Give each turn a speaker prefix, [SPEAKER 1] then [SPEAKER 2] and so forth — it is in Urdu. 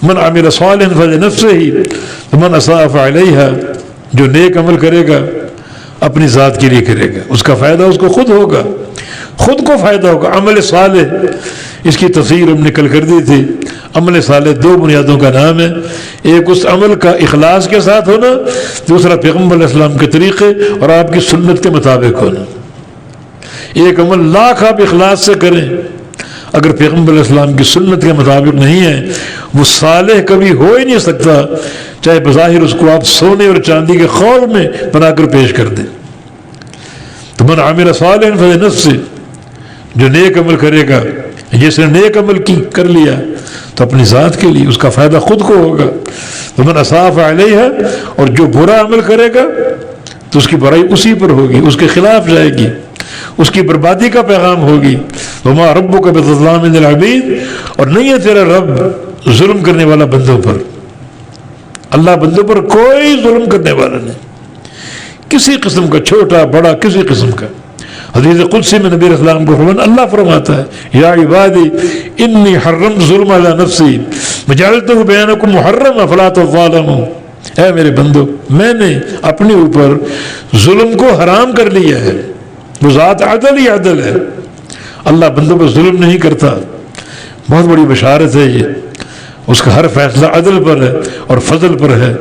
[SPEAKER 1] من عمل صالحا فلنفسه ومن اساء فعليها، جو نیک عمل کرے گا اپنی ذات کے لیے کرے گا، اس کا فائدہ اس کو خود ہوگا، خود کو فائدہ ہوگا۔ عمل صالح، اس کی تفسیر ہم نے کل کر دی تھی۔ عمل صالح دو بنیادوں کا نام ہے، ایک اس عمل کا اخلاص کے ساتھ ہونا، دوسرا پیغمبر علیہ السلام کے طریقے اور آپ کی سنت کے مطابق ہونا۔ ایک عمل لاکھ آپ اخلاص سے کریں، اگر پیغمبر علیہ السلام کی سنت کے مطابق نہیں ہے وہ صالح کبھی ہو ہی نہیں سکتا، چاہے بظاہر اس کو آپ سونے اور چاندی کے خول میں بنا کر پیش کر دیں۔ تو من عمل صالحا فلنفسہ، جو نیک عمل کرے گا، جس نے نیک عمل کر لیا تو اپنی ذات کے لیے، اس کا فائدہ خود کو ہوگا۔ ومن اساء فعلیہا، اور جو برا عمل کرے گا تو اس کی برائی اسی پر ہوگی، اس کے خلاف جائے گی، اس کی بربادی کا پیغام ہوگی۔ وما ربک بظلام للعبید، اور نہیں ہے تیرا رب ظلم کرنے والا بندوں پر۔ اللہ بندوں پر کوئی ظلم کرنے والا نہیں، کسی قسم کا، چھوٹا بڑا کسی قسم کا۔ حدیث قدسی میں نبی علیہ السلام کو فرمان اللہ فرماتا ہے یا عبادی انی حرمت ظلم علی نفسی وجعلتہ بینکم محرما فلا تظالموا، اے میرے بندو میں نے اپنے اوپر ظلم کو حرام کر لیا ہے۔ وہ ذات عدل ہی عدل ہے، اللہ بندوں پر ظلم نہیں کرتا۔ بہت بڑی بشارت ہے یہ، اس کا ہر فیصلہ عدل پر ہے اور فضل پر ہے۔